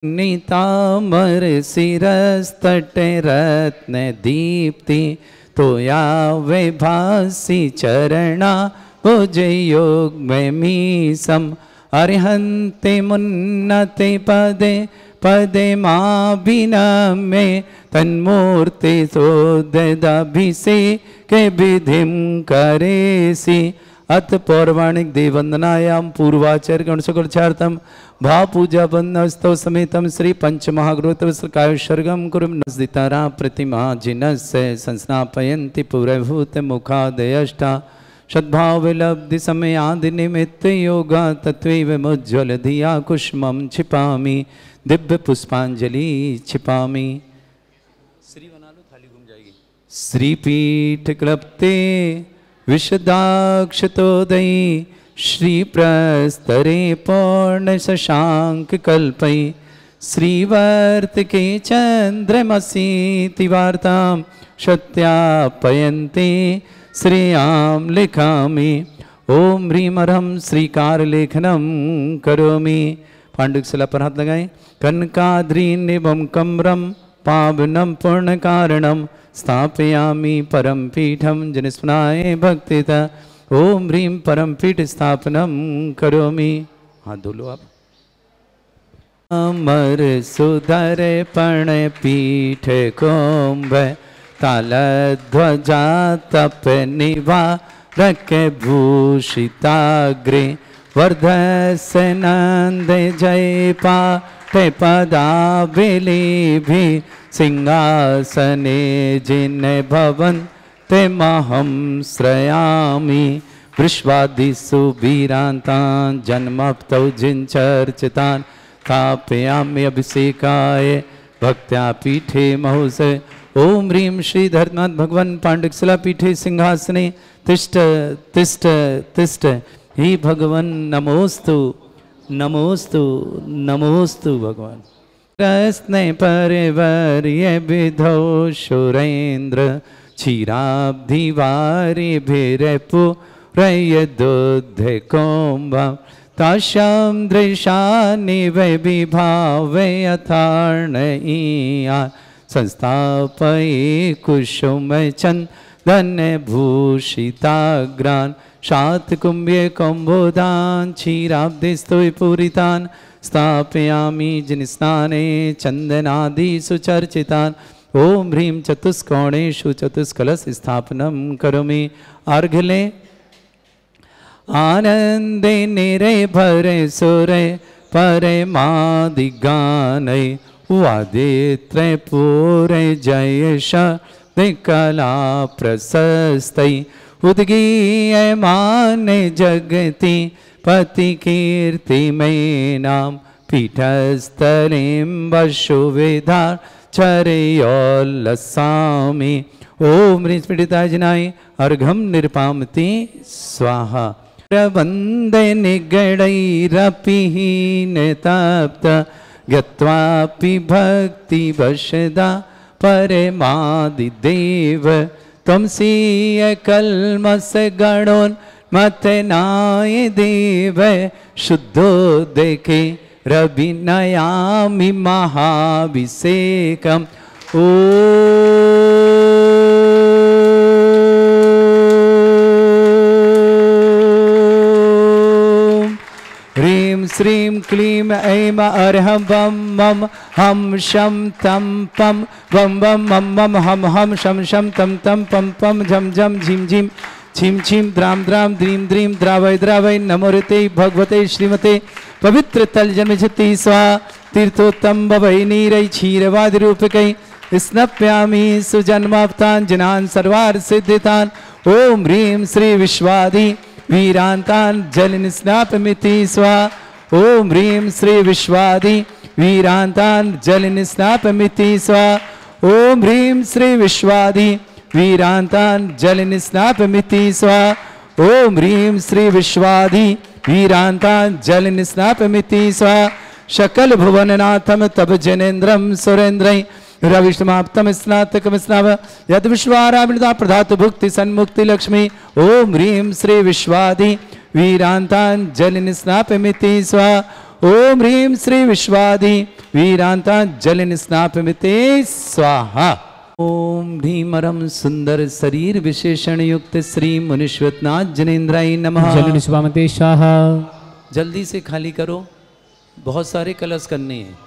नीतामर शिरस्तटे रत्न दीप्ति तोया वे भासी चरणा भुजे योग में मीसम अरिहंते मुन्नते पदे पदे माँ बिना में तन्मूर्ति सोदभिषेके विधिम करेसी। अथ पौराणिक देववंदनायां पूर्वाचार्य गणसकलचार्थम भाव पूजा बंदस्तव समेतम श्री पंच महाग्रोतवस्त्रकायुषर्गम कुरुम नस्दितारा प्रतिमा जिनस्य संस्नापयन्ति पुरभूत मुखादयष्टा सद्भाव विलब्धि समयादि निमित्त योगा तत्वैव मुज्ज्वल धिया कुष्मं छिपामि दिव्य पुष्पांजलि छिपामि। श्री बना लो थाली घूम जाएगी। श्रीपीठ क्लप्ते विशदाक्षतोदयी श्रीप्रस्तरे पूर्ण शशांक कल्पै श्रीवर्त के चंद्रमसीति वार्तां सत्यापयन्ते श्रेयां लिखामि। ओम ह्रीं अर्हं श्रीकारलेखनं करोमि। पांडुकशिला पर हाथ लगाएं। कनकाद्रीनिभं कम्रं पावनं पूर्णकारणं स्थापयामि परम पीठम जनस्मनाय भक्तिता। ओम ह्रीं परम पीठ स्थापनम करोमि। हाथ धो लो आप। अमर सुधर पण पीठ कुंभ तालध्वजा तप निभा रख भूषिताग्रे वर्धस्य नंद जय पाठ पदाबिलिभि सिंहासने जिन भवन ते महं श्रयामि। विश्वादिषु वीरान्तान् जन्मप्तौ जिनचर्चितान् स्थापयामि अभिषेकाय भक्त्या पीठे महोदय। ओम ह्रीं श्री धर्मनाथ भगवान पांडुकशिला पीठे सिंहासने तिष्ठ तिष्ठ तिष्ठ। हे भगवान नमोस्तु नमोस्तु नमोस्तु भगवान। कृष्ण परिवर्य विधौ सुरेन्द्र क्षीराब्धिवारिभिरपुरय दुग्ध कुम्भं तासां दृशानि वै विभावै अथार्णय्या संस्थापये कुसुमचन्दनभूषिताग्रान् शातकुम्भे कुम्भोदान् क्षीराब्धिस्तु पूरितान् स्थापयामि जिनस्नाने चन्दनादिषु चर्चितान्। ओम ह्रीं चतुष्कोणेषु चतुष्कलश स्थापनं करोमि। अर्घ्य आनंदे निरे भरे सुरे परे मादिगानै वादित्रे पूरे जयश कला प्रशस्तै उद्गीयमाने जगति पति कीर्ति में नाम पीठस्थलीं वसुविधा चरयोल्लसामि। ओम ह्रीं पीडिताजनाय अर्घं निर्पामति स्वाहा। प्रबन्धे निगडैरपिहीनतप्त गत्वापि भक्तिवशदा परमादिदेव त्वमसीय कल्मषगणोन्मथनाय देव शुद्धोदके रविनयामि महाभिषेकम्। ह्रीं श्रीं क्लीं ऐं अर्हं बम मम हम शम तम पम बम बम मम मम हम हम शम शम तम तम पम पम झम झम झिम झिम छिम छिम द्राम द्राम द्रीम द्रीम द्रावय द्रावय नमोरते भगवते श्रीमते पवित्र तल जन्मझति स्वा तीर्थोत्तम भवै नीरै क्षीरवादि रूपकै स्नप्यामि सुजन्माप्तान् जनान् सर्वार्थ सिद्धितान्। ओम ह्रीं श्री विश्वादि वीरान्तान् जलनिस्नापमिति स्वा। ओम ह्रीं श्री विश्वादि वीरान्तान् जलनिस्नापमिति स्वा। ओम ह्रीं श्री विश्वादि वीरान्तान् जलनिस्नापमिति स्वा। ओम ह्रीं श्री विश्वादि वीरान्तान् जलनिस्नापमिति स्वा। सकल भुवननाथम तब जनेन्द्रम सुरेन्द्रै रविष्टमाप्तम स्नातकम स्नाव यद विश्वाराविणता प्रधातु भुक्ति सन्मुक्ति लक्ष्मी। ओम ह्रीं श्री विश्वादि वीरान्तान् जलनिस्नापमिति स्वा। ओम ह्रीं श्री विश्वादि वीरांता जलिन स्नापमिते स्वाहा। ओम ह्रीमरम सुंदर शरीर विशेषण युक्त श्री मुनीश्वरनाथ जनेन्द्राय नमः। जलिन स्वामते स्वाहा। जल्दी से खाली करो, बहुत सारे कलश करने हैं।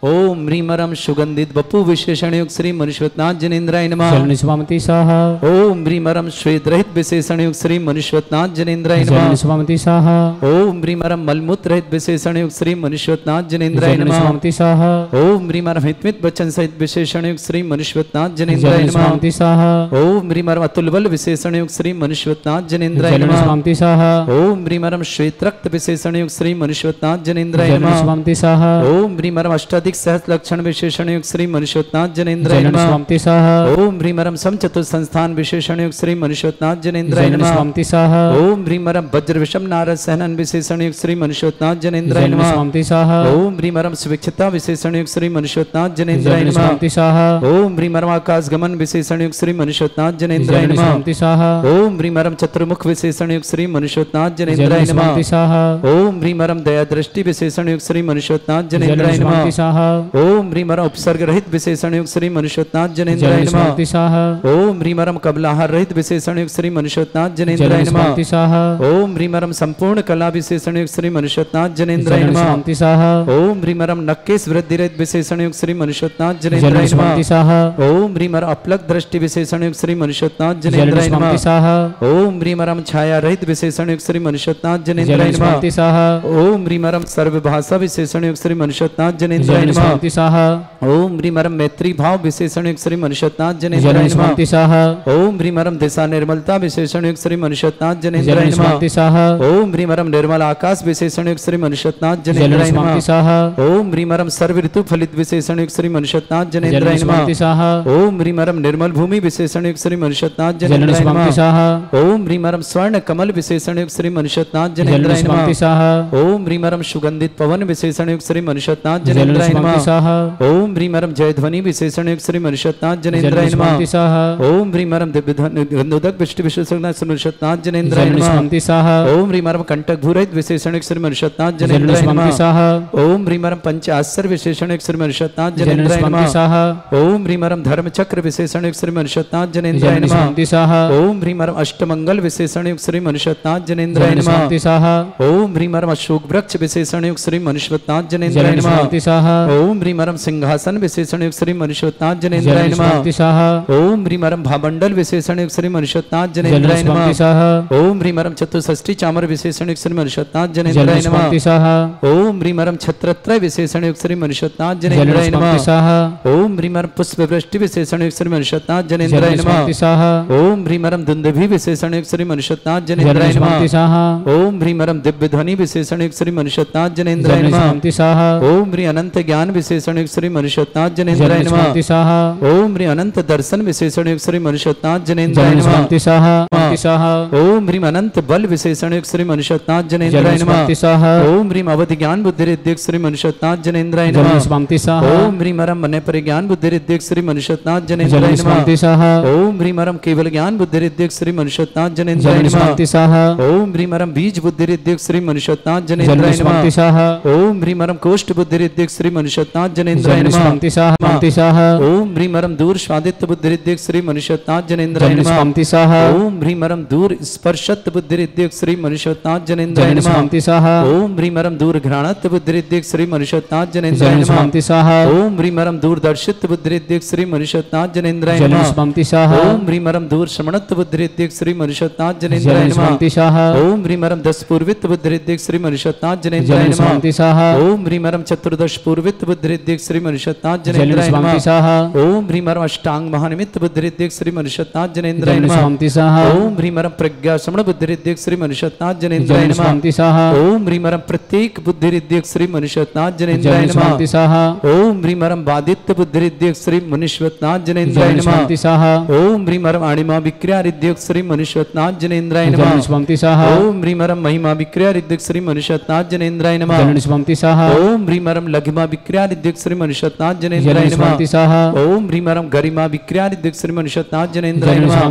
ओम ह्रीमरम सुगंधित बपु विशेषण युक्त श्री मुनीश्वरनाथ जनेन्द्राय नमः। जलिन स्वामते स्वाहा। ओम ह्रीमरम श्वेत रहित विशेषण युक्त श्री मुनीश्वरनाथ जनेन्द्राय जलिन नमः। स्वामते स्वाहा। ओम ह्रीमरम मलमूत्र रहित विशेषण युक्त श्री मुनीश्वरनाथ जनेन्द्राय जलिन नमः। स्वामते स्वाहा। ओम ह्रीमरम हितमित वचन सहित विशेषण युक्त श्री मुनीश्वरनाथ जनेन्द्राय जलिन नमः। स्वामते स्वाहा। ओम ह्रीमरम अतुल बल विशेषण युक्त श्री मुनीश्वरनाथ जनेन्द्राय जलिन नमः। स्वामते स्वाहा। ओम ह्रीमरम श्वेत रक्त विशेषण युक्त श्री मुनीश्वरनाथ जनेन्द्राय जलिन नमः। स्वामते स्वाहा। ओम ह्रीमरम अष्टाधिक सहस्र लक्षण विशेषण युक्त श्री मुनीश्वरनाथ जनेन्द्राय जलिन नमः। स्वामते स्वाहा। ओम ह्रीमरम समचतुर संस्थान विशेषण युक्त श्री मुनीश्वरनाथ जनेन्द्राय जलिन नमः। स्वामते स्वाहा। ओम ह्रीमरम वज्र विषम नारद सहनन विशेषण युक्त श्री मुनीश्वरनाथ जनेन्द्राय जलिन नमः। स्वामते स्वाहा। ओम ह्रीमरम सुविक्षता विशेषण युक्त श्री मुनीश्वरनाथ जनेन्द्राय जलिन नमः। स्वामते स्वाहा। ओम ह्रीमरम आकाश गमन विशेषण युक्त श्री मुनीश्वरनाथ जनेन्द्राय जलिन नमः। स्वामते स्वाहा। ओम ह्रीमरम चतुर्मुख विशेषण युक्त श्री मुनीश्वरनाथ जनेन्द्राय जलिन नमः। स्वामते स्वाहा। ओम ह्रीमरम दया दृष्टि विशेषण युक्त श्री मुनीश्वरनाथ जनेन्द्राय जलिन नमः। स्वामते स्वाहा। ओम ह्रीमरम उपसर्ग रहित विशेषण युक्त श्री मुनीश्वरनाथ जनेन्द्राय जलिन नमः। स्वामते स्वाहा। ओम ह्रीमरम कबलाहार रहित विशेषण युक्त श्री मुनीश्वरनाथ जनेन्द्राय जलिन नमः। स्वामते स्वाहा। ओम ह्रीमरम संपूर्ण कला विशेषण युक्त श्री मुनीश्वरनाथ जनेन्द्राय जलिन नमः। स्वामते स्वाहा। ओम ह्रीमरम नक्केश वृद्धि रहित विशेषण युक्त श्री मुनीश्वरनाथ जलिन जनेन्द्राय स्वामते नमः। स्वाहा। ओम ह्रीमरम अपलक दृष्टि विशेषण युक्त श्री मुनीश्वरनाथ जलिन जनेन्द्राय स्वामते नमः। स्वाहा। ओम ह्रीमरम छाया रहित विशेषण युक्त श्री मुनीश्वरनाथ जनेन्द्राय जलिन नमः। स्वामते स्वाहा। ओम ह्रीमरम सर्वभाषा विशेषण युक्त श्री मुनीश्वरनाथ जनेन्द्राय जलिन नमः। स्वामते स्वाहा। ओम ह्रीमरम मैत्री भाव विशेषण युक्त श्री मुनीश्वरनाथ जलिन जनेन्द्राय नमः। स्वामते स्वाहा। ओम ह्रीमरम दिशा निर्मलता विशेषण युक्त श्री मुनीश्वरनाथ जनेन्द्राय जलिन नमः। स्वामते स्वाहा। ओम ह्रीमरम निर्मल आकाश विशेषण युक्त श्री मुनीश्वरनाथ जलिन जनेन्द्राय स्वामते नमः। स्वाहा। ओम ह्रीमरम सर्व ऋतु फलित विशेषण युक्त श्री मुनीश्वरनाथ जनेन्द्राय जलिन नमः। स्वामते स्वाहा। ओम ह्रीमरम निर्मल भूमि विशेषण युक्त श्री मुनीश्वरनाथ जलिन जनेन्द्राय स्वामते नमः। स्वाहा। ओम ह्रीमरम स्वर्ण कमल विशेषण युक्त श्री मुनीश्वरनाथ जलिन जनेन्द्राय नमः। स्वामते स्वाहा। ओम ह्रीमरम सुगंधित पवन विशेषण युक्त श्री मुनीश्वरनाथ जलिन जनेन्द्राय स्वामते नमः। स्वाहा। ओम ह्रीमरम जयध्वनि विशेषण युक्त श्री मुनीश्वरनाथ जनेन्द्राय जलिन नमः। स्वामते स्वाहा। ओम ह्रीमरम दिव्यधनुदक विष्टि विशेषण श्री मुनीश्वरनाथ जनेन्द्राय जलिन नमः। स्वामते स्वाहा। ओम ह्रीमरम कंटक भूरहित विशेषण युक्त श्री मुनीश्वरनाथ जलिन जनेन्द्राय स्वामते नमः। स्वाहा। ओम ह्रीमरम पंच आश्चर्य विशेषण युक्त श्री मुनीश्वरनाथ जलिन जनेन्द्राय स्वामते नमः। स्वाहा। ओम ह्रीमरम धर्म चक्र विशेषण युक्त श्री मुनीश्वरनाथ जनेन्द्राय जलिन नमः। स्वामते स्वाहा। ओम ह्रीमरम अष्टमंगल विशेषण युक्त श्री मुनीश्वरनाथ जनेन्द्राय जलिन नमः। स्वामते स्वाहा। ओम ह्रीमरम अशोक वृक्ष विशेषण युक्त श्री मुनीश्वरनाथ जनेन्द्राय जलिन नमः। स्वामते स्वाहा। ओम ह्रीमरम सिंहासन विशेषण युक्त श्री मुनीश्वरनाथ जनेन्द्राय जलिन नमः। स्वामते स्वाहा। ओम ह्रीमरम भामंडल विशेषण युक्त श्री मुनीश्वरनाथ जलिन जनेन्द्राय स्वामते नमः। स्वाहा। ओम ह्रीमरम चतुष्षष्ठी चामर विशेषण युक्त श्री मुनीश्वरनाथ जनेन्द्राय जलिन नमः। स्वामते स्वाहा। ओम ह्रीमरम छत्रत्रय विशेषण युक्त श्री मुनीश्वरनाथ जलिन जनेन्द्राय स्वामते नमः। स्वाहा। ओम ह्रीमरम पुष्प वृष्टि विशेषण युक्त श्री मुनीश्वरनाथ जनेन्द्राय जलिन नमः। स्वामते स्वाहा। ओम ह्रीमरम दुंदुभि विशेषण युक्त श्री मुनीश्वरनाथ जलिन जनेन्द्राय स्वामते नमः। स्वाहा। ओम ह्रीमरम दिव्य ध्वनि विशेषण युक्त श्री मुनीश्वरनाथ जनेन्द्राय जलिन नमः। स्वामते स्वाहा। ओम ह्री अनंत ज्ञान विशेषण युक्त श्री मुनीश्वरनाथ जनेन्द्राय जलिन नमः। स्वामते स्वाहा। ओम ह्री अनंत दर्शन विशेषण युक्त श्री मुनीश्वरनाथ जनेन्द्राय जलिन नमः। स्वामते स्वाहा। स्वामते स्वाहा। ओम ह्रीम अनंत बल विशेषण युक्त श्री मुनीश्वरनाथ जनेन्द्राय जलिन नमः। स्वामते स्वाहा। ओम ह्रीम अवधि ज्ञान बुद्धि रिद्धिक श्री मुनीश्वरनाथ जनेन्द्राय जलिन नमः। स्वामते स्वाहा। ओम ह्रीम अरम मन परिज्ञान बुद्धि रिद्धिक श्री मुनीश्वरनाथ जनेन्द्राय जलिन नमः। स्वामते स्वाहा। ओम ह्रीम अरम केवल ज्ञान बुद्धि रिद्धिक श्री मुनीश्वरनाथ जनेन्द्राय जलिन नमः। स्वामते स्वाहा। ओम ह्रीम अरम बीज बुद्धि रिद्धिक श्री मुनीश्वरनाथ जलिन जनेन्द्राय स्वामते नमः। स्वाहा। ओम ह्रीम अरम कोष्ठ बुद्धि रिद्धिक श्री मुनीश्वरनाथ जनेन्द्राय जलिन नमः। स्वामते स्वाहा। स्वामते स्वाहा। ओम ह्रीम अरम दूर स्वादित्य बुद्धि रिद्धिक श्री मुनीश्वरनाथ जनेन्द्राय जलिन नमः। स्वामते स्वाहा। ओम ह्रीम अरम दूर स्पर्शत बुद्धि रिद्धिक श्री मुनीश्वरनाथ जनेन्द्राय जलिन नमः। स्वामते स्वाहा। ओम ह्रीम अरम दूर घ्राणत बुद्धि रिद्धिक श्री मुनीश्वरनाथ जनेन्द्राय जलिन नमः। स्वामते स्वाहा। ओम ह्रीम अरम दूर दर्शित बुद्धि रिद्धिक श्री मुनीश्वरनाथ जनेन्द्राय जलिन नमः। स्वामते स्वाहा। ओम ह्रीम अरम दूर श्रमणत बुद्धि रिद्धिक श्री मुनीश्वरनाथ जनेन्द्राय जलिन नमः। स्वामते स्वाहा। ओम ह्रीम अरम दस पूर्वित बुद्धि रिद्धिक श्री मुनीश्वरनाथ जनेन्द्राय जलिन नमः। स्वामते स्वाहा। ओम ह्रीम अरम चतुर्दश पूर्वित बुद्धि रिद्धिक श्री मुनीश्वरनाथ जलिन जनेन्द्राय स्वामते नमः। स्वाहा। ओम ह्रीम अरम अष्टांग महानिमित्त बुद्धि रिद्धिक श्री मुनीश्वरनाथ जनेन्द्राय जलिन नमः। स्वामते स्वाहा। ओम ह्रीम अरम प्रज्ञा श्रमण बुद्धि रिद्धिक श्री मुनीश्वरनाथ जनेन्द्राय जलिन नमः। स्वामते स्वाहा। ओम ह्रीम अरम प्रत्येक बुद्धि रिद्धिक श्री मुनीश्वरनाथ जनेन्द्राय जलिन नमः। स्वामते स्वाहा। ओम ह्रीम अरम बादित्य बुद्धि रिद्धिक श्री मुनीश्वरनाथ जनेन्द्राय जलिन नमः। स्वामते स्वाहा। ओम ह्रीम अरम अणिमा विक्रिया रिद्धिक श्री मुनीश्वरनाथ जनेन्द्राय जलिन नमः। स्वामते स्वाहा। ओम ह्रीम अरम महिमा विक्रिया रिद्धिक श्री मुनीश्वरनाथ जनेन्द्राय नमः। जलिन स्वामते स्वाहा। ओम ह्रीम अरम लघिमा विक्रियादिद्युक्त श्री मनुष्यनाथ जनेन्द्राय नमः। ओम ह्रीमरम गरिमा विक्रियादिद्युक्त श्री मनुष्यनाथ जनेन्द्राय नमः।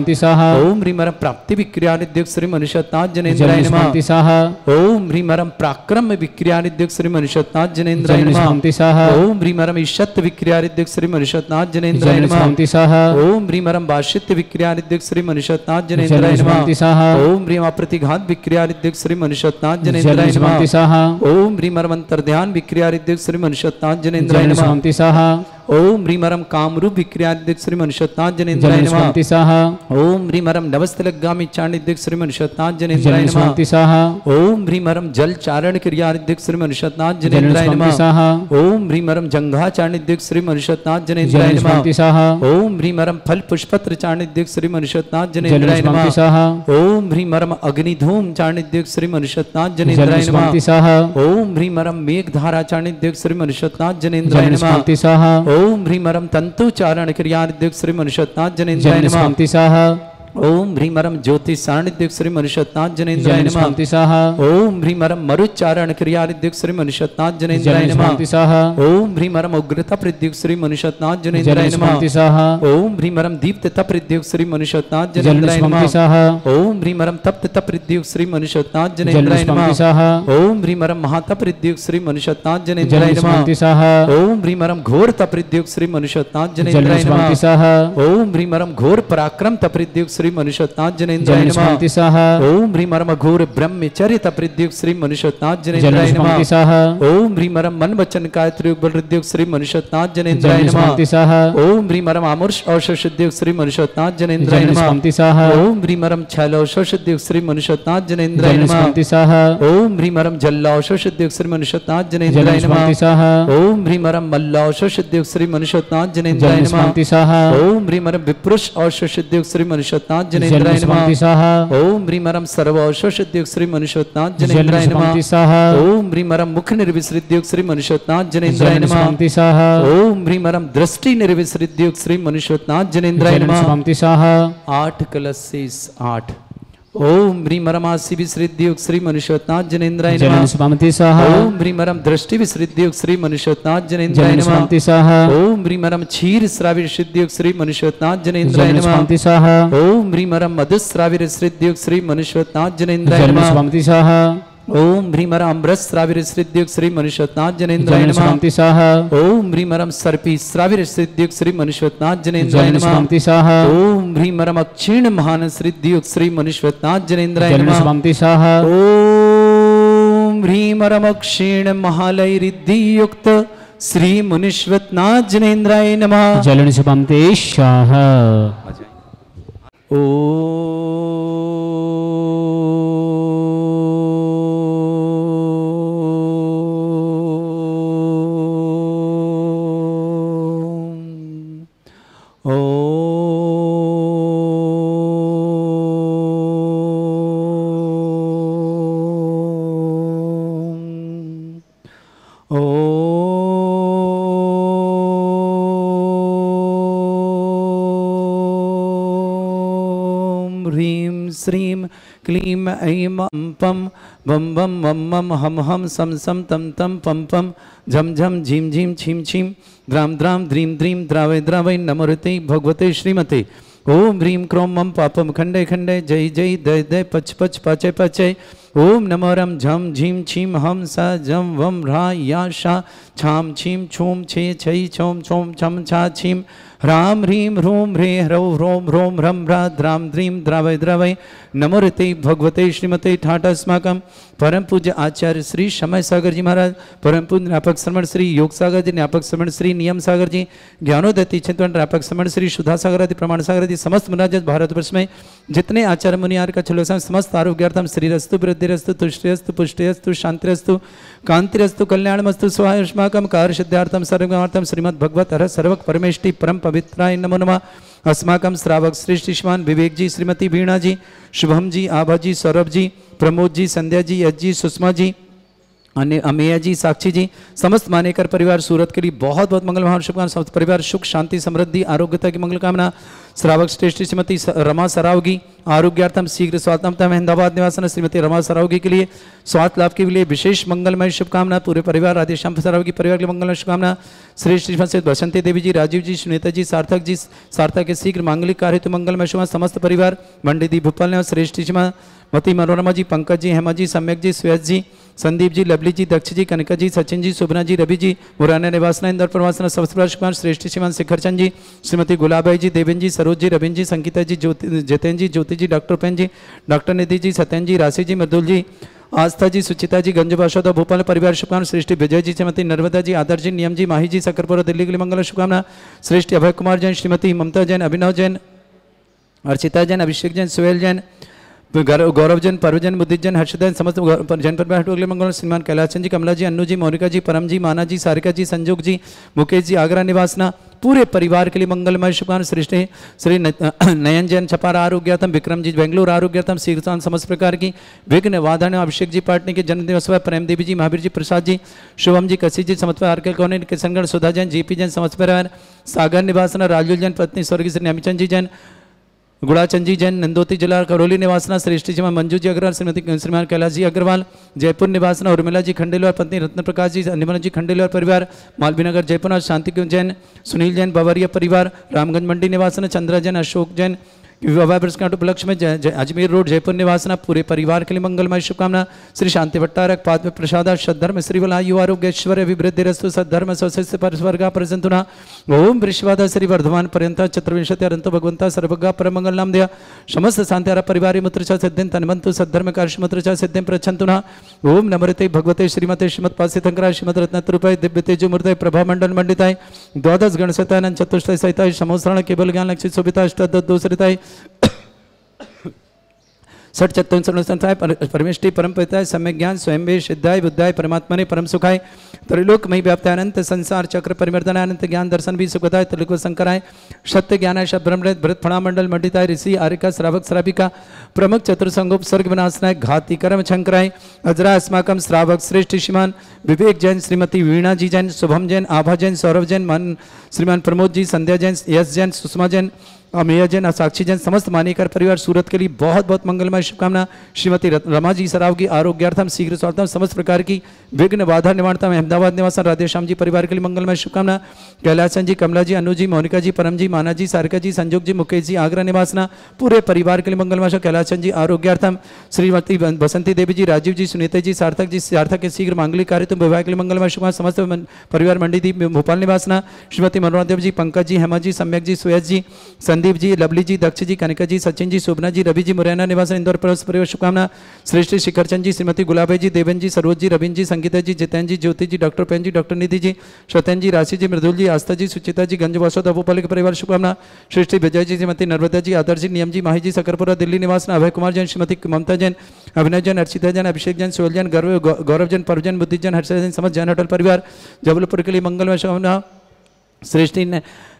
ओम ह्रीमरम प्राप्ति विक्रियादिद्युक्त श्री मनुष्यनाथ जनेन्द्राय नमः। ओम ह्रीमरम पराक्रम विक्रियादिद्युक्त श्री मनुष्यनाथ जनेन्द्राय नमः। ओम ह्रीमरम ईशत विक्रियादिद्युक्त श्री मनुष्यनाथ जनेन्द्राय नमः। ओम ह्रीमरम वाशित्य विक्रियादिद्युक्त श्री मनुष्यनाथ जनेन्द्राय नमः। ओम ह्रीम प्रतिघात विक्रियादिद्युक्त श्री मनुष्यनाथ जनेन्द्राय नमः। ओम ह्रीमरम अंतर्ध्यान विक्रियादिद्युक्त श्री मनुष्यनाथ जनेन्द्राय नमः। ओम ह्रीमरम कामरूप विक्रियादिद्युक्त श्री मनुष्यनाथ जनेन्द्राय नमः। ओम ह्रीमरम नवस्तलगामी चारणिद्युक्त श्री मनुष्यनाथ जनेन्द्राय नमः। ओम ह्रीमरम जल चारण क्रियादिद्युक्त श्री मनुष्यनाथ जनेन्द्राय नमः। ओम ह्रीमरम जंघा चारणिद्युक्त श्री मनुष्यनाथ जनेन्द्राय नमः। ओम ह्रीमरम फल पुष्पत्र चारणिद्युक्त श्री मनुष्यनाथ जनेन्द्राय नमः। ओम ह्रीमरम अग्निधूम चारणिद्युक्त श्री मनुष्यनाथ जनेन्द्राय नमः। ओम ह्रीमरम मेघधारा चारणिद्युक्त श्री मनुष्यनाथ जनेन्द्राय नमः। ओम ह्रीमरम तंतु चारण क्रियादिद्युक्त श्री मनुष्यनाथ जनेन्द्राय नमः। ओम ह्रीमरम ज्योति सारणिद्युक्त श्री मनुष्यनाथ जनेन्द्राय नमः। ओम ह्रीमरम मरुच्चारण क्रियादिद्युक्त श्री मनुष्यनाथ जनेन्द्राय नमः। ओम ह्रीमरम उग्रता प्रद्युक्त श्री मनुष्यनाथ जनेन्द्राय नमः। ओम ह्रीमरम दीप्तता प्रद्युक्त श्री मनुष्यनाथ जनेन्द्राय नमः। ओम ह्रीमरम तप्तता प्रद्युक्त श्री मनुष्यनाथ जनेन्द्राय नमः। ओम ह्रीमरम महाता प्रद्युक्त श्री मनुष्यनाथ जनेन्द्राय नमः। ओम ह्रीमरम घोरता प्रद्युक्त श्री मनुष्यनाथ जनेन्द्राय नमः। ओम ह्रीमरम घोर पराक्रम प्रद्युक्त श्री मनुष्यनाथ जनेन्द्राय नमः। ओम ह्रीमरम घोर ब्रह्मचर्य प्रद्युक्त श्री मनुष्यनाथ जनेन्द्राय नमः। ओम ह्रीमरम मन वचन कायत्री प्रद्युक्त श्री मनुष्यनाथ जनेन्द्राय नमः। ओम ह्रीमरम आमुष औषधद्युक्त श्री मनुष्यनाथ जनेन्द्राय नमः। ओम ह्रीमरम छैल औषधद्युक्त श्री मनुष्यनाथ जनेन्द्राय नमः। ओम ह्रीमरम जल औषधद्युक्त श्री मनुष्यनाथ जनेन्द्राय नमः। ओम ह्रीमरम मल्ल औषधद्युक्त श्री मनुष्यनाथ जनेन्द्राय नमः। ओम ह्रीमरम विप्रुष औषधद्युक्त श्री मनुष्यनाथ जनेन्द्राय नमः। ओम ह्रीमरम सर्व औषधद्युक्त श्री मनुष्यनाथ जनेन्द्राय नमः। ओम ह्रीमरम मुख निर्विसृद्युक्त श्री मनुष्यनाथ जनेन्द्राय नमः। ओम ह्रीमरम दृष्टि निर्विसृद्युक्त श्री मनुष्यनाथ जनेन्द्राय नमः। 8 कलश शेष 8। ओम ह्रीमरम आसि विसृद्युक्त श्री मनुष्यनाथ जनेन्द्राय नमः। ओम ह्रीमरम दृष्टि विसृद्युक्त श्री मनुष्यनाथ जनेन्द्राय नमः। ओम ह्रीमरम क्षीर श्राविर सिद्युक्त श्री मनुष्यनाथ जनेन्द्राय नमः। ओम ह्रीमरम मधुश्राविर सिद्युक्त श्री मनुष्यनाथ जनेन्द्राय नमः। ओम ह्रीमरम अमृत श्राविर सिद्युक्त श्री मनुष्यनाथ जनेन्द्राय नमः। ओम ह्रीमरम सर्पी श्राविर सिद्युक्त श्री मनुष्यनाथ जनेन्द्राय नमः। ओम ह्रीमरम अक्षीण महान सिद्युक्त श्री मनुष्यनाथ जनेन्द्राय नमः। ओम ह्रीमरम अक्षीण महालयरिद्धियुक्त श्री मनुष्यनाथ जनेन्द्राय नमः। श्रीं क्लीं ऐं पं वं वं वं मं हम हम सं सं तं तं पं पं झं झं झीं झीं छीं छीं द्रां द्रां द्रीं द्रीं द्रावय द्रावय नमोते भगवते श्रीमते। ओम ह्रीं क्रों मं पापम खंडे खंडे जय जय दय दय पच पच पचय पचय। ओम नमो रम झम झीं छीं हम स जम वम ह्रा या शा छाम छीं छूम छे छै छोम छोम छम छा छीं ह्रां ह्रीं ह्रूं ह्रे ह्रौ ह्रों ह्रों ह्रं ह्रा द्रां द्रीं द्रावय द्रावय नमोते भगवते श्रीमते ठाट अस्माकं परम पूज्य आचार्य श्री समय सागर जी महाराज, परम पूज्य न्यापक श्रमण श्री योग सागर जी, न्यापक श्रमण श्री नियम सागर जी, ज्ञानोदय चिंतन न्यापक श्रमण श्री सुधा सागर आदि प्रमाण सागर जी, समस्त मुनिराज भारतवर्ष में जितने आचार्य मुनियार का चलो समस्त आरोग्यार्थम श्रीरस्तु वृद्धिरस्तु तुष्टिरस्तु पुष्टिरस्तु शांतिरस्तु कांतिरस्तु कल्याणमस्तु स्वायुष्माकं कार्य सिद्धार्थम सर्वगमार्थम श्रीमद् भगवत हर सर्वक परमेष्टि परम पवित्राय नमो नमः। अस्माकं श्रावक श्रेष्ठ श्रीमान विवेक जी, श्रीमती वीणा जी, शुभम जी, आभा जी, सौरभ जी, प्रमोद जी, संध्या जी, यश जी, सुषमा जी, अन्य अमेया जी, साक्षी जी, समस्त मानेकर परिवार सूरत के लिए बहुत बहुत मंगल भावना शुभकामना। समस्त परिवार सुख शांति समृद्धि आरोग्यता की मंगल कामना। श्रावक श्रेष्ठ श्रीमती रमा सरावगी आरोग्यार्थम शीघ्र स्वास्थ्य अहमदाबाद निवासन श्रीमती रमा सरावगी के लिए स्वास्थ्य लाभ के लिए विशेष मंगलमय शुभकामना। पूरे परिवार राधेश्याम सरावगी परिवार के लिए मंगलमय शुभकामना। श्री श्रीमती से बसंती देवी जी, राजीव जी, सुनीता जी, सार्थक के शीघ्र मांगलिक कार्य हेतु मंगलमय शुभ। समस्त परिवार मंडी भोपाल ने श्रेष्ठ मती मनोरमा जी, पंकज जी, हेमा जी, सम्यक जी, सुयस जी, संदीप जी, लवली जी, दक्ष जी, कनिका जी, सचिन जी, सुबना जी, रवि जी, मुराना निवासना इंदौर प्रवासना समस्त कुमार श्रेष्ठ श्रीमान शिखरचंद जी, श्रीमती गुलाबाई जी, देवेंद्र जी, सरोज जी, रविंद्र जी, संगीता जी, जितेंद्र जी, ज्योति जी, डॉक्टर पेन जी, डॉक्टर निधि जी, सत्यन जी, राशि जी, मृदुल जी, आस्था जी, सुचिता जी, गंज बादशाह भोपाल परिवार शुभकामना। श्रेष्ठ विजय जी, श्रीमती नर्मदा जी, आदर्श जी, नियम जी, माही जी, सकरपुरा दिल्ली के लिए मंगल शुभकामना। श्रेष्ठ अभय कुमार जैन, श्रीमती ममता जैन, अभिनव जैन, अर्चिता जैन, अभिषेक जैन, सुहेल जैन, गौरव जैन, पर्वजन, बुद्धित जैन, हर्षदन, समस्त जैन परिवार अगले मंगल श्रीमान कैलाश चंद जी, कमला जी, अन्नू जी, मोनिका जी, परम जी, माना जी, सारिका जी, संजोग जी, मुकेश जी, आगरा निवासना पूरे परिवार के लिए मंगलमय शुभकामना। श्रेष्ठ श्री नयन जैन छपारा आरोग्यार्थम, विक्रम जी बेंगलुरु आरोग्यार्थम, शीघ्रता समस्त प्रकार की विघ्न वाधन। अभिषेक जी पाटनी के जन्मदिवस पर प्रेम देवी जी, महावीर जी, प्रसाद जी, शुभम जी, कसी जी, समस्त आर के कौन, किशनगढ़, सुधा जैन, जेपी जैन, समस्त परिवार सागर निवासना, राजुल जैन पत्नी स्वर्गीय श्री नमिचंद जी जैन, गुड़ाचंद जी जैन, नंदोती जिला करौली निवासना, श्रेष्ठ जी मंजू जी अग्रवाल, श्रीमती श्रीमान कैलाश जी अग्रवाल, जयपुर निवासना, उर्मिला जी खंडेलवाल पत्नी रत्न प्रकाश जी, निमन जी खंडेलवाल परिवार, मालवीय नगर जयपुर, शांति जैन, सुनील जैन, बवरिया परिवार, रामगंज मंडी निवासना, चंद्रा जैन, अशोक जैन विवाह वर्षगांठ उपलक्ष्य में अजमेर रोड जयपुर निवासना पूरे परिवार के लिए मंगलमय शुभकामना। श्री शांति भट्टारक पाद में प्रसाद सद्धर्म श्रीवल आयु आरोग्य ऐश्वर्य अभिवृद्धि रस्तु सद्धर्म स्वस्य परस्वर्गा प्रसंतुना ओम वृषवाद श्री वर्धमान पर्यंत चतुर्विंशति अरंतो भगवंता सर्वगा परमंगल नाम दिया समस्त शांति परिवार मुत्र सिद्धिं तन्वंतु सद्धर्म कार्य सिद्धिं प्रच्छन्तुना ओम नमृते भगवते श्रीमते श्रीमद पासितंकरा श्रीमद रत्नरूपाय दिव्य तेजो मूर्तये प्रभा मंडल मंडिताय द्वादश गणसतानंद चतुष्टय सहिताय समोसरण केवल ज्ञान लक्षित शोभिता अष्टादशरिताय षट चतुर्संस्थाय परमेष्टि परम पिताय सम्यक ज्ञान स्वयं सिद्धाय बुद्धाय परमात्मा ने परम सुखाय त्रिलोक मई व्याप्त अनंत संसार चक्र परिवर्तन अनंत ज्ञान दर्शन भी सुखदाय त्रिलोक शंकराय सत्य ज्ञान शब्द भरत फणा मंडल मंडिताय ऋषि आरिका श्रावक श्राविका प्रमुख चतुर्संगोप सर्ग विनाशनाय घाती कर्म शंकराय अजरा अस्माकम श्रावक श्रेष्ठ श्रीमान विवेक जैन श्रीमती वीणा जी जैन शुभम जैन आभा जैन सौरभ जैन मन श्रीमान प्रमोद जी संध्या जैन यश जैन सुषमा जैन अमेय जैन साक्षी जैन समस्त मानीकर परिवार सूरत के लिए बहुत बहुत मंगलमय शुभकामना। श्रीमती रमा जी सराव की आरोग्यार्थम शीघ्र स्वास्थ्य समस्त प्रकार की विघ्न बाधा निवारणता में अहमदाबाद निवासन राधेश्याम जी परिवार के लिए मंगलमय शुभकामना। कैलाशन जी कमला जी अनु जी मोनिका जी परम जी माना जी सारिका जी संजोग जी मुकेश जी आगरा निवासना पूरे परिवार के लिए मंगलमय। कैलाशन जी आरोग्यार्थम श्रीमती बसंती देवी जी राजीव जी सुनीता जी सार्थक के शीघ्र मांगलिक कार्य तुम विवाह के लिए मंगलमय शुभकामना। समस्त परिवार मंडी भोपाल निवासना श्रीमती मनोरमा देव जी पंकज जी हेमा जी सम्यक जी सुयस जी संदीप जी लवली जी दक्ष जी कनिका जी सचिन जी शोभना जी रवि जी मुरैना निवासन इंदौर परिवार शुभकामना। श्रेष्ठ शिखरचंद जी श्रीमती गुलाबाई जी देवेंद्र जी सरोज जी रविंद्र जी संगीता जी जितेंद्र जी ज्योति जी डॉक्टर पेन जी डॉक्टर निधि जी सत्यन जी राशि जी मृदुल जी आस्था जी सुचिता जी गंज वासोद भोपाल के परिवार शुभकामना। श्रेष्ठ विजय जी श्रीमती नर्मदा जी आदर्श जी नियम जी माही जी सकरपुरा दिल्ली निवासन अभय कुमार जैन श्रीमती ममता जैन अभिनव जैन अर्चिता जैन अभिषेक जैन सोहल जैन गौरव जैन परजन बुद्धि जैन हर्षद जैन समस्त जैन होटल परिवार जबलपुर के लिए मंगलमय शुभकामना। श्रेष्ठ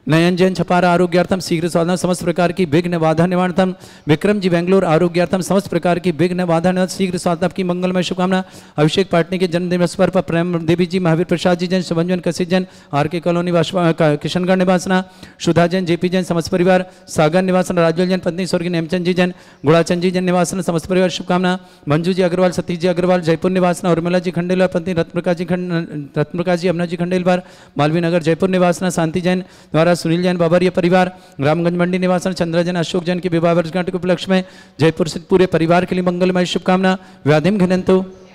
नयन जैन छपारा आरोग्यार्थम शीघ्र साधना समस्त प्रकार की विघ्न बाधा निवारणतम विक्रम जी बेंगलुरु आरोग्यार्थम समस्त प्रकार की विघ्न बाधा निवारण शीघ्र साधना की मंगलमय शुभकामना। अभिषेक पाटनी के जन्मदिवस पर प्रेम देवी जी महावीर प्रसाद जी जैन शुभंजन कशिश जैन आर के कॉलोनी किशनगढ़ निवासना सुधा जैन जेपी जैन समस्त परिवार सागर निवासन राजल जैन पत्नी स्वर्गीय नेमचंद जी जैन गुड़ाचंद जी जैन निवासन समस्त परिवार शुभकामना। मंजू जी अग्रवाल सतीश जी अग्रवाल जयपुर निवासना उर्मिला जी खंडेलवाल पत्नी रत्नप्रकाश जी अमना जी खंडेलवाल मालवीय नगर जयपुर निवासना शांति जैन द्वारा सुनील जैन बाबरिया परिवार रामगंज मंडी निवासन चंद्रा जैन अशोक जैन के विवाह वर्षगांठ के उपलक्ष्य में जयपुर से पूरे परिवार के लिए मंगलमय शुभकामना।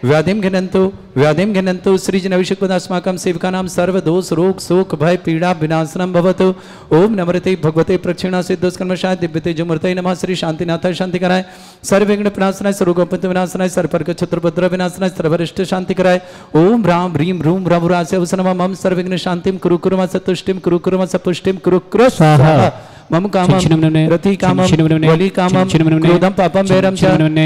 व्याधिम घनंतु श्री जन अभिषेक पदास्माकं सेवका नाम सर्व दोष रोग शोक भय पीड़ा विनाशनम भवतु ओम नमृते भगवते प्रक्षिणा सिद्धोस्कर्मशाय दिव्य तेजोमूर्तये नमः। श्री शांतिनाथाय शांति कराय सर्वविघ्न विनाशनाय सर्वगोपति विनाशनाय सर्वपर्क छत्रभद्र विनाशनाय सर्वरिष्ट शांति कराय ओम राम ह्रीम रूम रघुरास्य नमः। मम सर्वविघ्न शांतिम कुरु कुरु सतुष्टिम कुरु कुरु सपुष्टिम कुरु कुरु स्वाहा मम कामं रति कामं वली कामं क्रोधं पापं वैरं च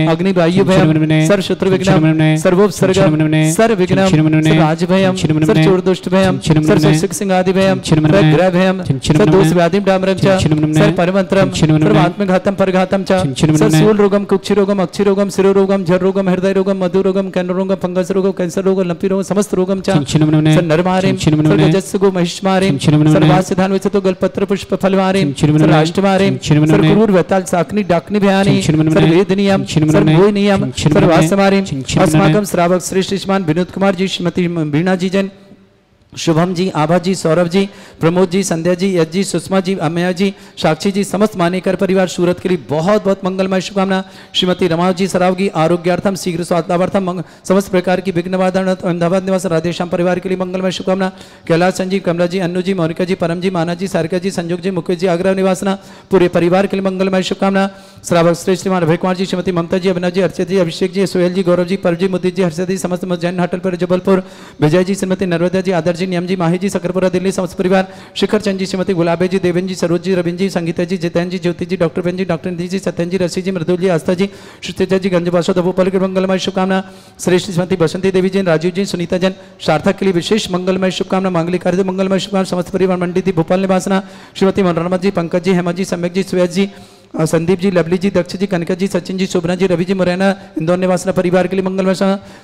अग्नि वायु भयं सर्व शत्रु विघ्नं सर्वोपसर्गं सर्व विघ्नं सर्वराज भयं सर्व चोर दुष्ट भयं सर्व शिख सिंह आदि भयं सर्व ग्रह भयं सर्व दोष व्याधिं डामरं च सर्व परमंत्रं सर्व आत्मघातं परघातं च सर्व शूल रोगं कुक्षि रोगं अक्षि रोगं शिरो रोगं जर रोगं हृदय रोगं मधु रोगं कैंसर रोगं फंगस रोगं कैंसर रोगं लंपी रोगं समस्त रोगं च सर्व नरमारिं सर्व जस्सुगो महिष्मारिं सर्वास्य धान्विचतो गलपत्र पुष्प फलवारिं सर्वाष्टमारे सर्वक्रूर वेताल साकनी डाकनी भयानी सर्वेदनियम सर्वोनियम सर्वासमारे अस्माकं श्रावक श्रेष्ठ श्रीमान विनोद कुमार जी, श्रीमती वीणा जी जैन, शुभम जी, आभा जी, सौरभ जी, प्रमोद जी, संध्या जी, यश जी, सुषमा जी, अमेया जी, साक्षी जी, समस्त मानेकर परिवार सूरत के लिए बहुत बहुत मंगलमय शुभकामना। श्रीमती रमा जी सरावगी आरोग्यार्थम शीघ्र स्वास्थ्यार्थम समस्त प्रकार की विघ्न बाधा अहमदाबाद निवास राधेश्याम परिवार के लिए मंगलमय शुभकामना। कैलाश संजीव, कमला जी, अन्नू जी, मोनिका जी, परम जी, माना जी, सारिका जी, संजोग जी, मुकेश जी, आगरा निवासना पूरे परिवार के लिए मंगलमय शुभकामना। श्रावक श्रेष्ठ श्रीमान अभय कुमार जी, श्रीमती ममता जी, अभिनव जी, अर्चित जी, अभिषेक जी, सोहेल जी, गौरव जी, परम जी, मुदित जी, हर्षद जी, समस्त जैन होटल पर जबलपुर, विजय जी, श्रीमती नर्मदा जी, आदर जी, नियम जी, माही जी, सकरपुरा दिल्ली समस्त परिवार, शिखर चंद जी, श्रीमती गुलाबे जी, देवेन जी, सरोज जी, रविंद्र जी, संगीता जी, जितेन जी, ज्योति जी, डॉक्टर बेन जी, डॉक्टर निधि जी, सत्यन जी, रसी जी, मृदुल जी, आस्था जी, सुतेजा जी, गंजबासो दबोपल के मंगलमय शुभकामना। श्रेष्ठ श्रीमती बसंती देवी जी, राजीव जी, सुनीता जैन, सार्थक के लिए विशेष मंगलमय शुभकामना। मांगलिक कार्य मंगलमय शुभकामना। समस्त परिवार मंडी थी भोपाल निवासना, श्रीमती मनोरमा जी, पंकज जी, हेमा जी, सम्यक जी, सुयज जी, संदीप जी, लवली जी, दक्ष जी, कनका जी, सचिन जी, शोभना जी, रवि जी, मुरैना इंदौर निवासना परिवार के लिए मंगलमय।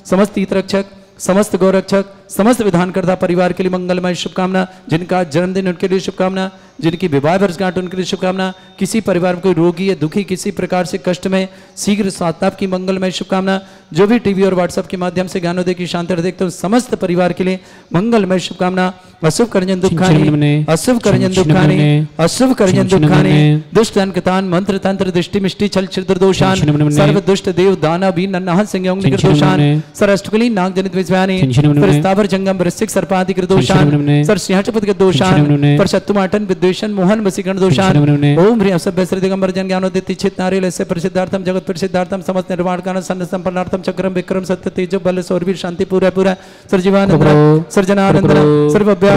समस्त तीर्थरक्षक, समस्त गौरक्षक, समस्त विधानकर्ता परिवार के लिए मंगलमय शुभकामना। जिनका जन्मदिन उनके लिए शुभकामना, जिनकी विवाह वर्षगांठ उनके लिए शुभकामना। किसी परिवार में कोई रोगी या दुखी, किसी प्रकार से कष्ट में शीघ्र स्वास्थ्य की मंगलमय शुभकामना। जो भी टीवी और व्हाट्सएप के माध्यम से ज्ञानोदय की शांति देखते हो समस्त परिवार के लिए मंगलमय शुभकामना। अशुभ करजन दुखानी, अशुभ करजन दुखानी, अशुभ करजन दुखानी, दुष्ट अंकतान मंत्र तंत्र दृष्टि मिष्टि छल छिद्र दोषान, सर्व दुष्ट देव दाना भी नन्नाह संयोग निकर दोषान, सर अष्टकुली नाग जनित विज्ञानी, प्रस्तावर जंगम वृश्चिक सर्पादि कर दोषान, सर सिंहचपद के दोषान, पर शत्रुमाटन विद्वेषण मोहन वसीकरण दोषान। ओम ह्रीं सभ्य श्री दिगंबर जन ज्ञानोदय तिच्छित नारी लस्य प्रसिद्धार्थम जगत प्रसिद्धार्थम समस्त निर्वाण कारण सन्न संपन्नार्थम चक्रम विक्रम सत्य तेज बल सौरवीर शांति पूरा पूरा सर्जीवानंद सर्जनानंद सर्वभ्यानंद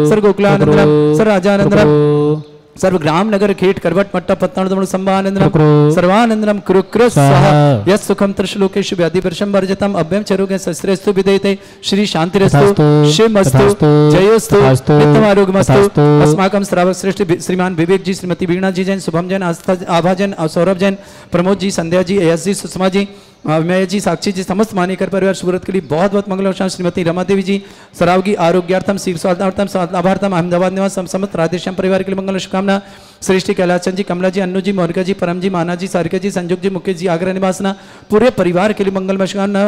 सर्वगोकुलानंद सर्वराजानंद सर्व ग्राम नगर खेट करवट मट्टा पत्ताण संभानंदम सर्वानंदम कुरुक्र स्वाहा यस् सुखम त्रिश्लोकेषु व्याधि वर्षम वर्जतम अभ्यम चरोगे शस्त्रेस्तु विदेते श्री शांतिरस्तु शिवमस्तु जयोस्तु नित्यम आरोग्यमस्तु। अस्माकं श्रावक श्रेष्ठ श्रीमान विवेक जी, श्रीमती वीणा जी जैन, शुभम जैन, आस्था आभा जैन, सौरभ जैन, प्रमोद जी, संध्या जी, यश जी, सुषमा जी, मैं जी, साक्षी जी, समस्त मानेकर परिवार सूरत के लिए बहुत बहुत मंगल। श्रीमती रमा देवी जी सरावगी आरोग्यार्थम शीर्ष स्वास्थ्यार्थम अहमदाबाद निवास समस्त राधेश्याम परिवार के लिए मंगल शुभकामना। श्रेष्ठी कैलाश जी, कमला जी, अन्नू जी, मोनिका जी, परम जी, माना जी, सारिका जी, संजोग जी, मुकेश जी, आगरा निवासना पूरे परिवार के लिए मंगलमय शुभकामना।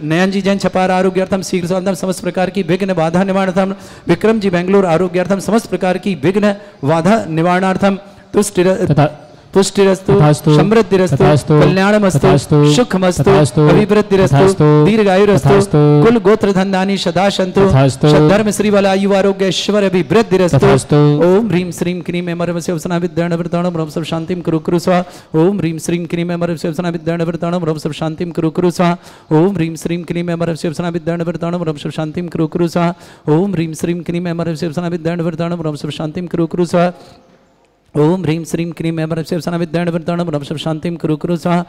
नयन जी जैन छपार आरोग्यार्थम शीघ्र स्वास्थ्यम समस्त प्रकार की विघ्न बाधा निवारणार्थम। विक्रम जी बेंगलोर आरोग्यार्थम समस्त प्रकार की विघ्न बाधा निवारणार्थम। पुष्टिरस्तु समृद्धिरस्तु कल्याणमस्तु सुखमस्तु अभिवृद्धिरस्तु दीर्घायुरस्तु कुल गोत्र धन्धानि सदा सन्तु धर्म श्री बल आयु आरोग्य ऐश्वर्य अभिवृद्धिरस्तु। ओम ह्रीं श्रीं क्रीं एमरवस्य उपसना विद्याण वृताणं रम सब शांतिं कुरु कुरु स्वाहा। ओम ह्रीं श्रीं क्रीं एमरवस्य उपसना विद्याण वृताणं रम सब शांतिं कुरु कुरु स्वाहा। ओम ह्रीं श्रीं क्रीं एमरवस्य उपसना विद्याण वृताणं रम सब शांतिं कुरु कुरु स्वाहा। ओम ह्रीं श्रीं क्रीं एमरवस्य उपसना विद्याण वृताणं रम सब शांतिं कुरु कुरु स्वाहा। ओम ह्रीं श्रीं क्रीं एमरवस्य उपसना विद्याण वृताणं रम सब शांतिं कुरु कुरु स्वाहा। ओम ह्रीं श्रीं क्रीं एमरवस्य उपसना विद्याण वृताणं रम सब शांतिं कुरु कुरु स्वाहा।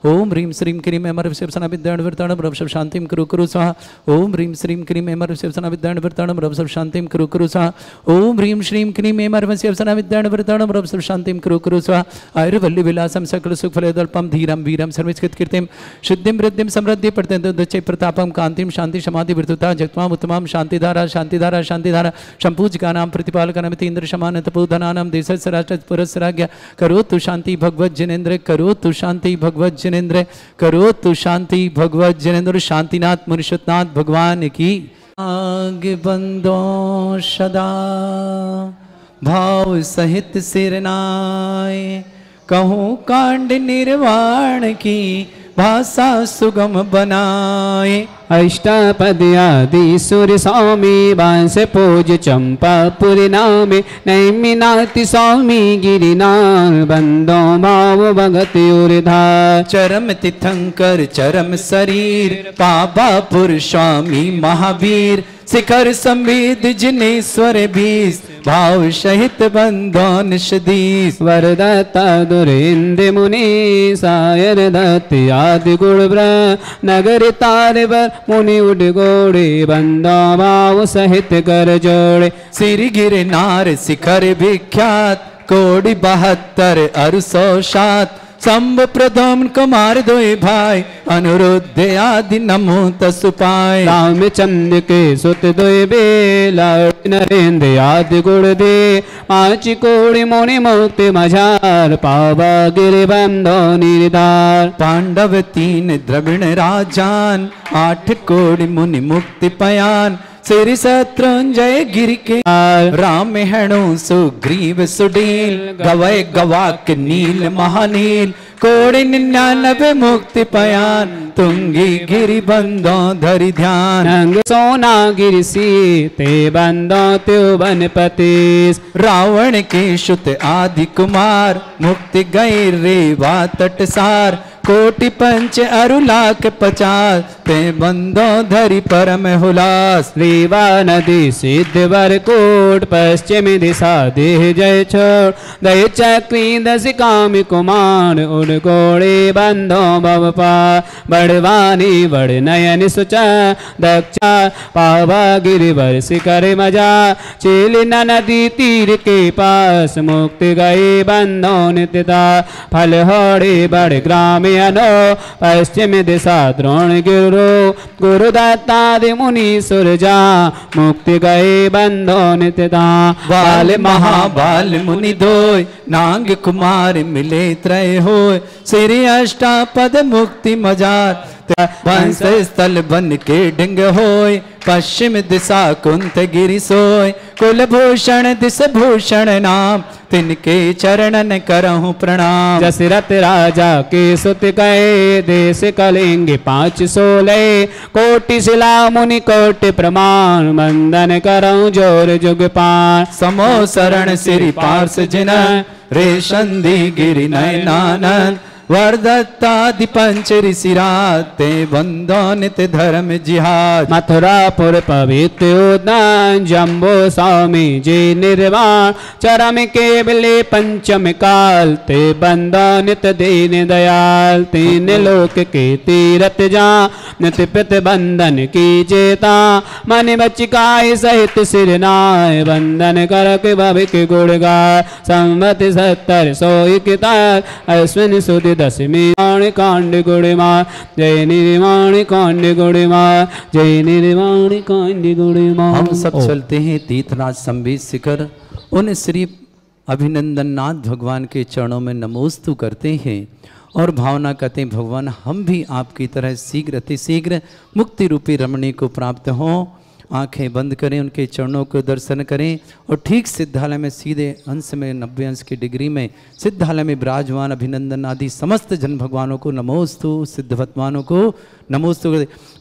ओम ह्रीं श्रीं क्रीं एमरवस्य उपसना विद्याण वृताणं रम सब शांतिं कुरु कुरु स्वाहा। ओम ह्रीं श्रीं क्रीं एमरवस्य उपसना विद्याण वृताणं रम सब शांतिं कुरु कुरु स्वाहा। ओम ह्रीं श्रीं क्रीं एमरवस्य उपसना विद्याण वृताणं रम सब शांतिं कुरु कुरु स्वाहा। आयुर्वल्ली विलासम सकल सुख फलदल्पम धीरम वीरम सर्वस्कृत कीर्तिम सिद्धिं वृद्धिं समृद्धि प्रत्यंतोदच्चै प्रतापम कांतिम शांति समाधि वृद्धता जगत्माम उत्तमाम शांतिधारा शांतिधारा शांतिधारा संपूजका नाम प्रतिपालका नमिति इंद्र समान तपोधना नाम देशस्य राष्ट्र पुरस्सराज्ञ करोतु शांति भगवत जनेन्द्र करोतु शांति भगवत जनेन्द्र करोतु शांति भगवत जनेन्द्र। शांतिनाथ मुनिषतनाथ भगवान की आगे बंदो सदा भाव सहित सिरनाए कहूँ कांड निर्वाण की भाषा सुगम बनाए। अष्टापदी आदि सूर्य स्वामी बांस पूज चंपापुरी नामे नैमिनाति स्वामी गिरिनाथ बंदो भाव भगत उर्धार। चरम तीर्थंकर चरम शरीर पावापुर स्वामी महावीर शिखर संविद जिनेश्वर बीस भाव सहित बंधन सदीस। वरदत्ता दुरेन्द्र मुनि सायर दत्त आदि गुण ब्रह्म नगर तार बर मुनि उठ गोड़े बंदो भाव सहित कर जोड़े। श्री गिरनार शिखर विख्यात कोटि 72 अरु 107 संभ प्रधम कुमार दोए भाई अनुरुद्ध आदि नमो तसुपाय रामचंद्र के सुत दोए बेला नरेंद्र आदि गुण दे पांच कोड़ी मुनि मुक्ति मझार पावा गिरि बंधो निर्धार पांडव 3 द्रविण राजान 8 कोड़ी मुनि मुक्ति पयान श्री शत्रुंजय गिर के राम हेणु सुग्रीव सुडील गवय गवाक नील महानील कोड़ि 99 मुक्ति पयान तुंगी गिरि बंदो धरि ध्यान नंग सोना गिरि सीते बंदो त्यो बनपति रावण के शुत आदि कुमार मुक्ति गए रेवा तटसार कोटि पंच अरु लाख 50 ते बंदो धरि परम हुलास रेवा नदी सिद्ध वर कोट पश्चिम दिशा देह जय छोड़ दय चक्री दस काम कुमार उड़ कोड़े बंदो भवपा बड़वानी बड़ नयन सुचा दक्षा पावा गिरिवर शिखर मजा चेलिना नदी तीर के पास मुक्ति गए बंदो नित्यता फल होड़े बड़ ग्राम अनो पश्चिम दिशा द्रोण गिरो गुरुदत्तादि मुनि सुरजा मुक्ति गए बंदो नित्यता बाल महाबाल मुनि दोय नांग कुमार मिले त्रय होय श्री अष्टापद मुक्ति मजार वंश स्थल बन के डिंग होय पश्चिम दिशा कुंत गिरि सोय कुलभूषण दिश भूषण नाम तिनके चरणन करहु प्रणाम दशरथ राजा के सुत गए देश कलिंग 516 कोटि शिला मुनि कोटि प्रमाण वंदन करहु जोर जुग पान समो शरण श्री पार्श जिन रेशंदी गिरि नयनानंद वरदत्तादि पंच ऋषिराते बंदो नित धर्म जिहाद मथुरापुर पवित्र उद्यान जम्बो स्वामी जी निर्वाण चरम केवले पंचम काल ते बंदो नित दीन दयाल तीन लोक के तीरथ जा नित पित बंधन की जेता मन बचिकाय सहित सिरनाय बंधन करक भविक गुण गाय संवत 70 सोई कितार अश्विन सुद दशमी कांड गुणिमा जय निर्माण कांड गुणिमा जय निर्माण कांड गुणिमा। हम सब चलते हैं तीर्थराज संबीत शिखर उन श्री अभिनंदन नाथ भगवान के चरणों में नमोस्तु करते हैं और भावना करते हैं भगवान हम भी आपकी तरह शीघ्र अतिशीघ्र मुक्ति रूपी रमणी को प्राप्त हों। आंखें बंद करें उनके चरणों को दर्शन करें और ठीक सिद्धालय में सीधे अंश में 90 अंश की डिग्री में सिद्धालय में विराजमान अभिनंदन आदि समस्त जन भगवानों को नमोस्तु सिद्धवत्मानों को नमोस्तु।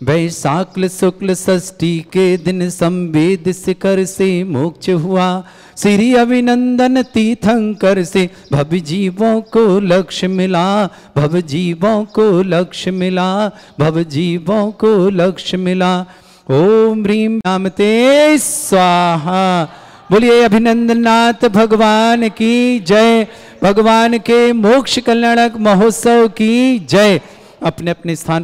वैशाख शुक्ल षष्ठी के दिन संवेद शिखर से मोक्ष हुआ श्री अभिनंदन तीर्थंकर से भव जीवों को लक्ष्य मिला भव जीवों को लक्ष्य मिला भव जीवों को लक्ष्य मिला। ओम ह्रीं नामते स्वाहा। बोलिए अभिनंदनाथ भगवान की जय। भगवान के मोक्ष कल्याणक महोत्सव की जय। अपने अपने स्थान